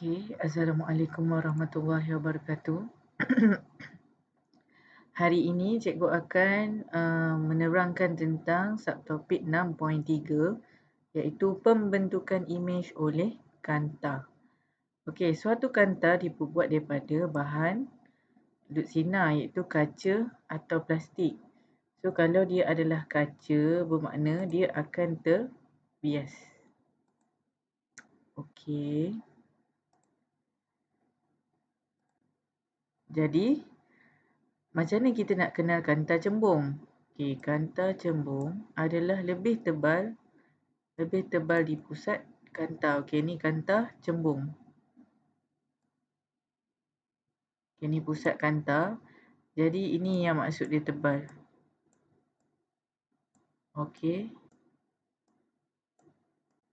Okey, Assalamualaikum warahmatullahi wabarakatuh. Hari ini cikgu akan menerangkan tentang subtopik 6.3 iaitu pembentukan imej oleh kanta. Okey, suatu kanta diperbuat daripada bahan duduk sinar iaitu kaca atau plastik. So kalau dia adalah kaca bermakna dia akan terbias. Okey. Jadi macam mana kita nak kenal kanta cembung? Okey, kanta cembung adalah lebih tebal di pusat kanta. Okey, ni kanta cembung. Okey, ni pusat kanta. Jadi ini yang maksud dia tebal. Okey.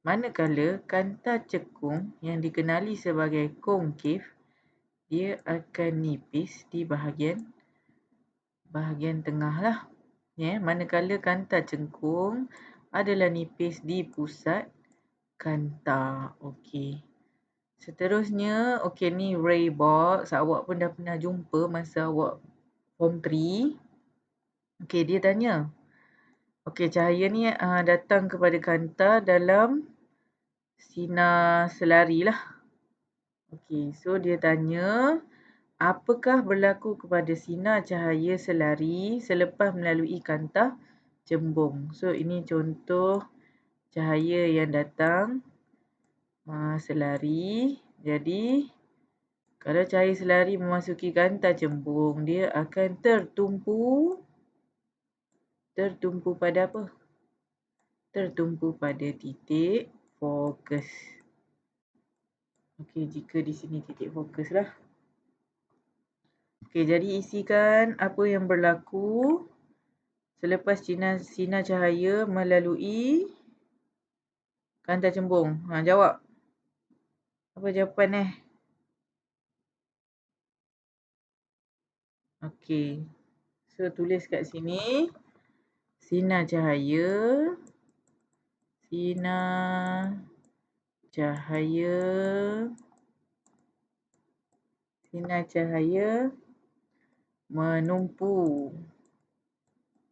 Manakala kanta cekung yang dikenali sebagai konkav, dia akan nipis di bahagian tengah lah. Manakala kanta cengkung adalah nipis di pusat kanta. Okey. Seterusnya, okey ni ray box. Awak pun dah pernah jumpa masa awak form 3. Okey, dia tanya. Okey, cahaya ni datang kepada kanta dalam sinar selari lah. Okey, so dia tanya, apakah berlaku kepada sinar cahaya selari selepas melalui kanta cembung? So, ini contoh cahaya yang datang selari. Jadi, kalau cahaya selari memasuki kanta cembung, dia akan tertumpu pada apa? Tertumpu pada titik fokus. Okey, jika di sini titik fokus lah. Okey, jadi isikan apa yang berlaku selepas sinar cahaya melalui kanta cembung. Jawab. Apa jawapan Okey. So, tulis kat sini. Sinar cahaya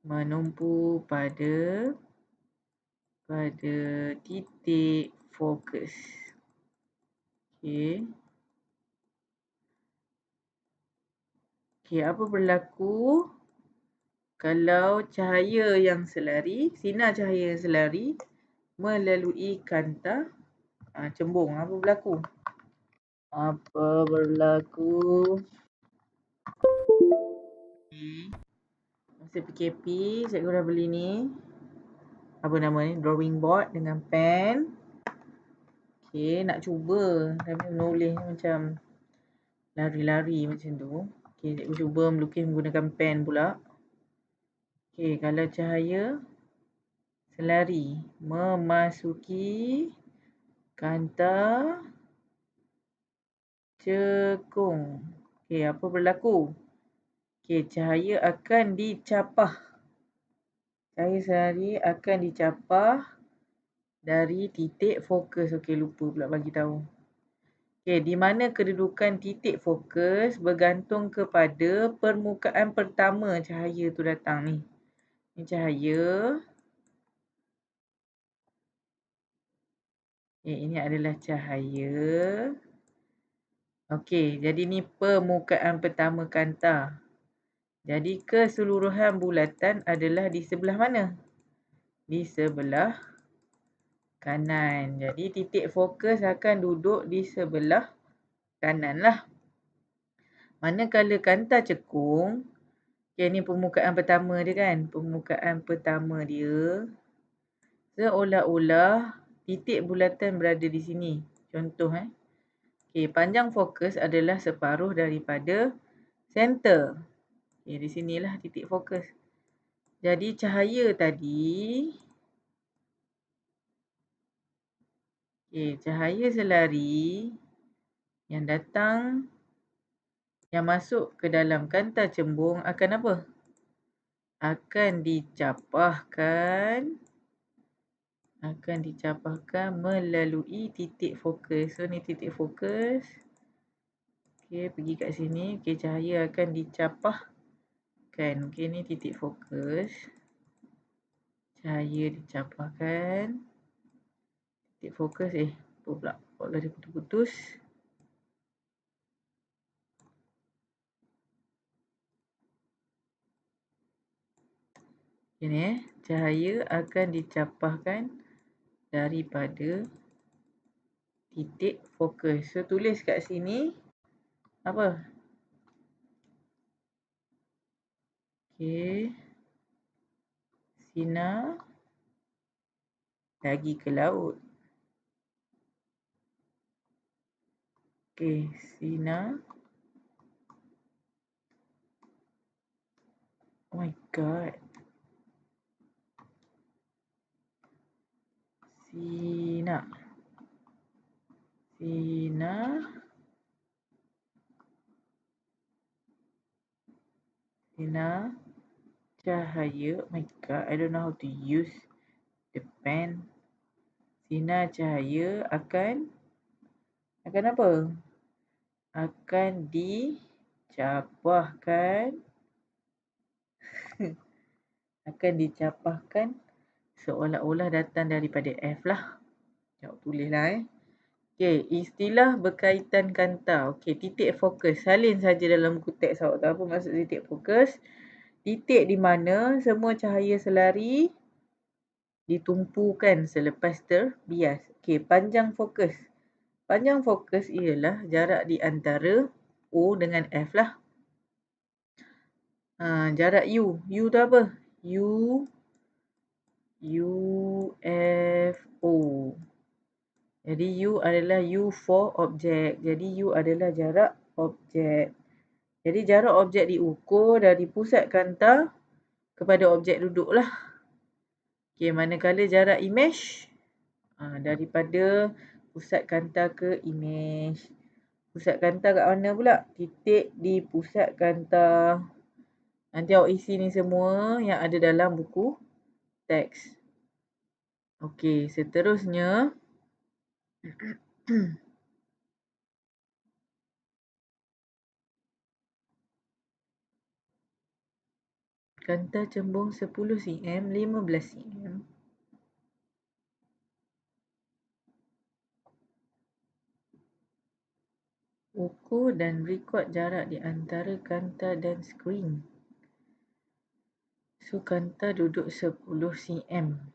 menumpu pada titik fokus. Okey. Okey, apa berlaku kalau sinar cahaya yang selari melalui kanta cembung? Apa berlaku? Okay. Masa PKP, cikgu dah beli ni. Apa nama ni? Drawing board dengan pen. Okay, nak cuba. Tapi menulis macam lari-lari macam tu. Okay, cikgu cuba melukis menggunakan pen pula. Okay, kalau cahaya selari memasuki kanta cekung. Okay, apa berlaku? Okay, cahaya akan dicapah. Cahaya selari akan dicapah dari titik fokus. Okey, lupa pula bagi tahu. Okey, di mana kedudukan titik fokus bergantung kepada permukaan pertama cahaya tu datang ni. Ni cahaya. Okey, ini adalah cahaya. Okey, jadi ni permukaan pertama kanta. Jadi keseluruhan bulatan adalah di sebelah mana? Di sebelah kanan. Jadi titik fokus akan duduk di sebelah kanan lah. Manakala kanta cekung, okay, ni permukaan pertama dia kan. Permukaan pertama dia. Seolah-olah titik bulatan berada di sini. Contoh Okay, panjang fokus adalah separuh daripada center. Okay, di sinilah titik fokus. Jadi cahaya tadi, cahaya selari yang datang, yang masuk ke dalam kanta cembung akan apa? Akan dicapahkan akan dicapahkan melalui titik fokus. So ni titik fokus. Okey, pergi kat sini. Okey, cahaya akan dicapahkan. Okey, ni titik fokus. Cahaya dicapahkan. Titik fokus apa pula? Kalau dia putus-putus. Ini cahaya akan dicapahkan daripada titik fokus. So tulis kat sini apa? Okey. Sinar lagi ke laut. Okey, sinar. Oh my god. Sinar. Sinar. Sinar cahaya. Oh my god, I don't know how to use the pen. Sinar cahaya akan apa? Akan dicapahkan akan dicapahkan seolah-olah datang daripada F lah. Jawab tulislah Okey, istilah berkaitan kanta. Okey, titik fokus. Salin saja dalam buku teks awak tahu apa maksud titik fokus. Titik di mana semua cahaya selari ditumpukan selepas terbias. Okey, panjang fokus. Panjang fokus ialah jarak di antara O dengan F lah. Jarak U. U tu apa? F, O. Jadi U adalah U for objek. Jadi U adalah jarak objek. Jadi jarak objek diukur dari pusat kanta kepada objek duduk lah. Okey, manakala jarak imej daripada pusat kanta ke imej. Pusat kanta kat mana pula? Titik di pusat kanta. Nanti awak isi ni semua yang ada dalam buku teks. Okey, seterusnya kanta cembung 10 cm, 15 cm. Ukur dan rekod jarak di antara kanta dan skrin. So, kanta duduk 10 cm.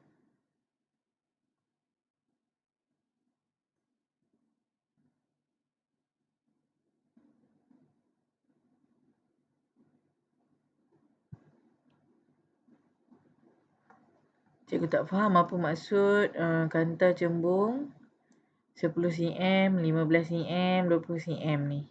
Cikgu tak faham apa maksud kanta cembung 10 cm, 15 cm, 20 cm ni.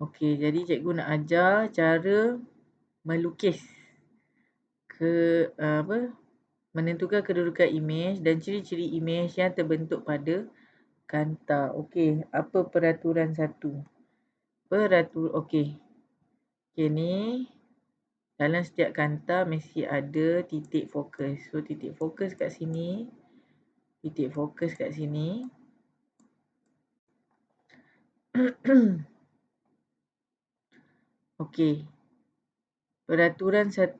Okey, jadi cikgu nak ajar cara melukis menentukan kedudukan imej dan ciri-ciri imej yang terbentuk pada kanta. Okey, apa peraturan 1? Okey. Okey, ni dalam setiap kanta mesti ada titik fokus. So, titik fokus kat sini. Titik fokus kat sini. Okey. Peraturan 1.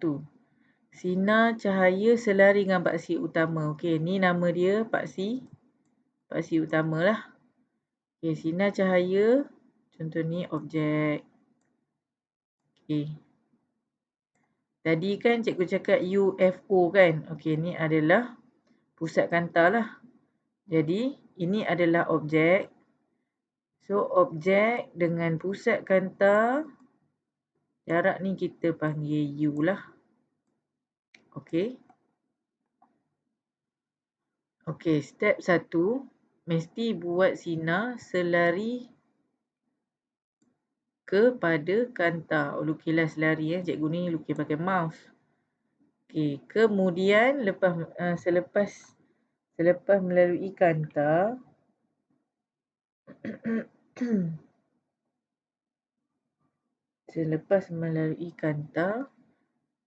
Sinar cahaya selari dengan paksi utama. Okey, ni nama dia paksi utama lah. Okey, sinar cahaya. Contoh ni objek. Okey. Tadi kan cikgu cakap UFO kan. Okey, ni adalah pusat kanta lah. Jadi, ini adalah objek. So, objek dengan pusat kanta. Jarak ni kita panggil U lah. Okey. Okey, step 1. Mesti buat sinar selari kepada kanta. Lukislah selari Cikgu ni lukis pakai mouse. Okey, kemudian selepas melalui kanta Selepas melalui kanta,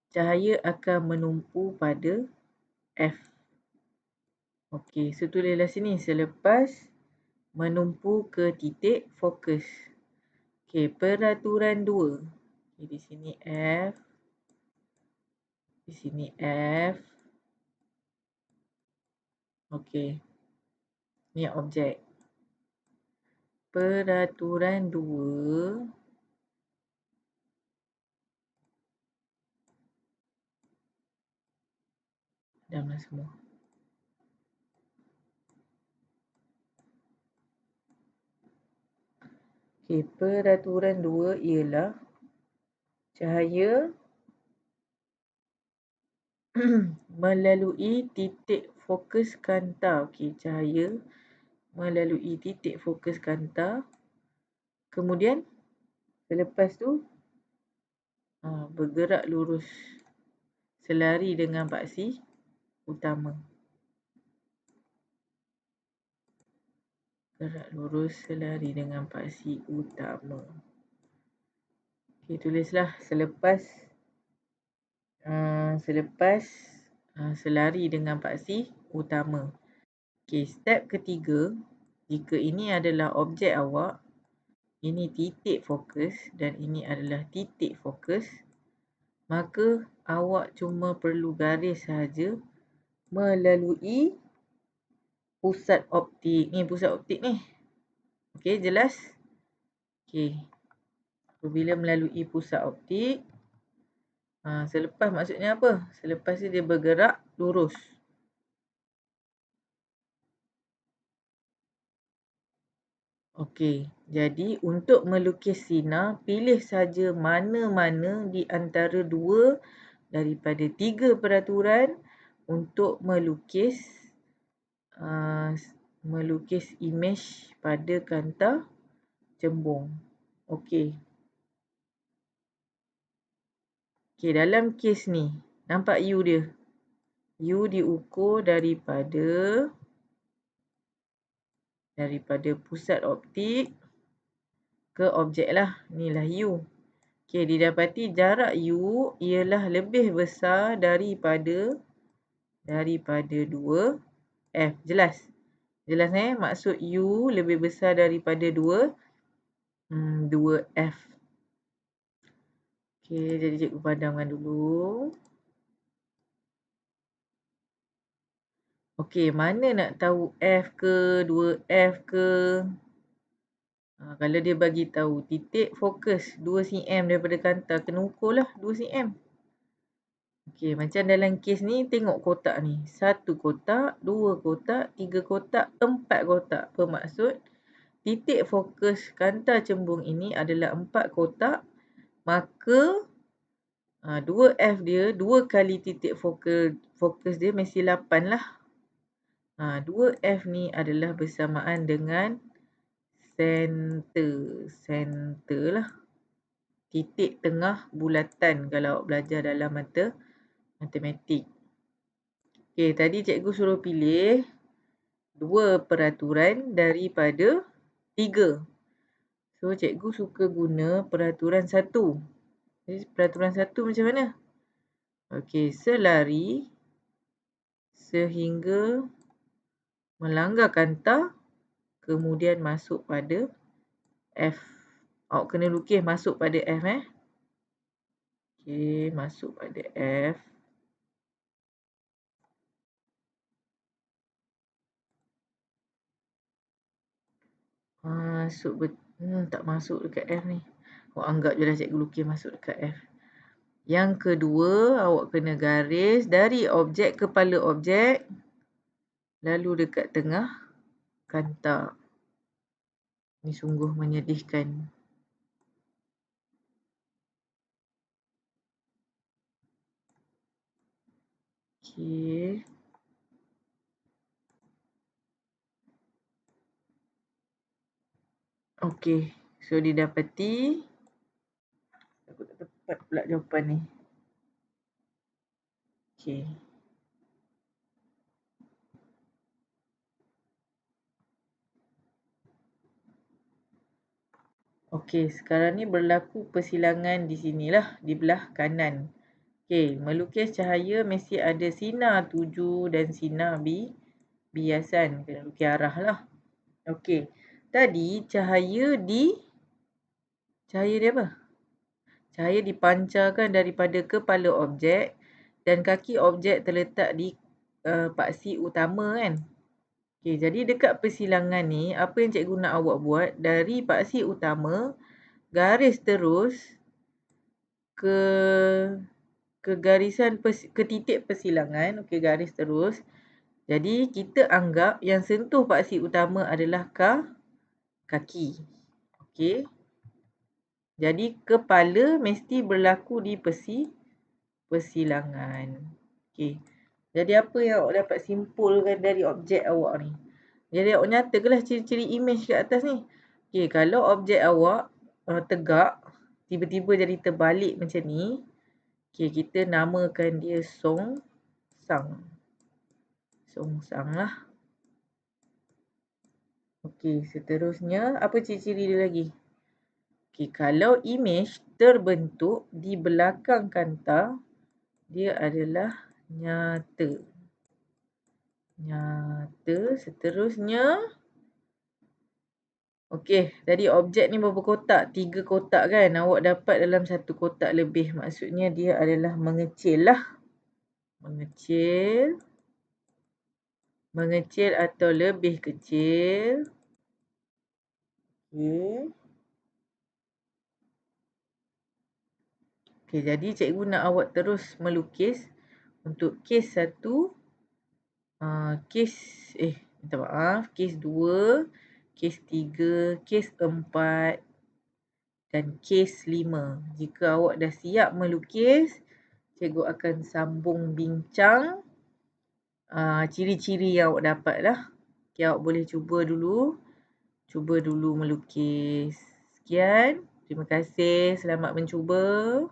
cahaya akan menumpu pada F. Okey, so tulislah sini selepas menumpu ke titik fokus. Okey, peraturan 2. Okay, di sini F. Di sini F. Okey. Ni objek. Peraturan 2. Damlah semua. Okey, peraturan 2 ialah cahaya melalui titik fokus kanta. Okey, cahaya melalui titik fokus kanta. Kemudian selepas tu bergerak lurus selari dengan paksi utama. Gerak lurus selari dengan paksi utama. Okey, tulislah selepas selari dengan paksi utama. Okey, step ketiga, jika ini adalah objek awak, ini titik fokus dan ini adalah titik fokus, maka awak cuma perlu garis sahaja melalui pusat optik. Ni pusat optik ni. Okey, jelas? Okey. Apabila melalui pusat optik, selepas maksudnya apa? Selepas dia bergerak lurus. Okey, jadi untuk melukis sinar, pilih saja mana-mana di antara 2 daripada 3 peraturan untuk melukis imej pada kanta cembung. Okey. Okey, dalam kes ni, nampak U dia? U diukur daripada pusat optik ke objek lah. Inilah U. Okey, didapati jarak U ialah lebih besar daripada 2F. Jelas? Jelas maksud U lebih besar daripada 2F. Okey, jadi cikgu padamkan dulu. Okey, mana nak tahu F ke 2F ke? Kalau dia bagi tahu titik fokus 2 cm daripada kanta, kena ukur lah 2 cm. Okey, macam dalam kes ni tengok kotak ni. 1 kotak, 2 kotak, 3 kotak, 4 kotak. Bermaksud titik fokus kanta cembung ini adalah 4 kotak. Maka 2F dia, 2 kali titik fokus dia mesti 8 lah. 2F ni adalah bersamaan dengan center lah. Titik tengah bulatan kalau awak belajar dalam matematik. Okey, tadi cikgu suruh pilih 2 peraturan daripada 3. So, cikgu suka guna peraturan 1. Jadi, peraturan 1 macam mana? Okey, selari sehingga melanggar kanta, kemudian masuk pada F. Awak kena lukis masuk pada F. Okey, masuk pada F. Tak masuk dekat F ni. Awak anggap je lah cikgu lukis masuk dekat F. Yang kedua, awak kena garis dari objek kepala objek, lalu dekat tengah kanta. Ni sungguh menyedihkan. Okey. Okey. So, didapati. Aku tak tepat pula jawapan ni. Okey. Okey, sekarang ni berlaku persilangan di sinilah, di belah kanan. Okey, melukis cahaya mesti ada sinar tuju dan sinar biasan. Kena lukis arah lah. Okey, tadi cahaya dia apa? Cahaya dipancarkan daripada kepala objek dan kaki objek terletak di paksi utama kan. Okey, jadi dekat persilangan ni, apa yang cikgu nak awak buat, dari paksi utama, garis terus ke garisan ke titik persilangan. Okey, garis terus. Jadi, kita anggap yang sentuh paksi utama adalah kaki. Okey. Jadi, kepala mesti berlaku di persilangan. Okey. Jadi, apa yang awak dapat simpulkan dari objek awak ni? Jadi, awak nyatakanlah ciri-ciri imej kat atas ni. Okey, kalau objek awak tegak, tiba-tiba jadi terbalik macam ni. Okey, kita namakan dia songsang. Songsang lah. Okey, seterusnya, apa ciri-ciri dia lagi? Okey, kalau imej terbentuk di belakang kanta, dia adalah nyata. Nyata. Seterusnya, okey, tadi objek ni berapa kotak? 3 kotak kan? Awak dapat dalam 1 kotak lebih. Maksudnya dia adalah mengecil lah. Mengecil. Mengecil atau lebih kecil. Okey. Okey, jadi cikgu nak awak terus melukis untuk kes 1, minta maaf, kes 2, kes 3, kes 4 dan kes 5. Jika awak dah siap melukis, cikgu akan sambung bincang ciri-ciri yang awak dapat lah. Okay, awak boleh cuba dulu melukis. Sekian. Terima kasih. Selamat mencuba.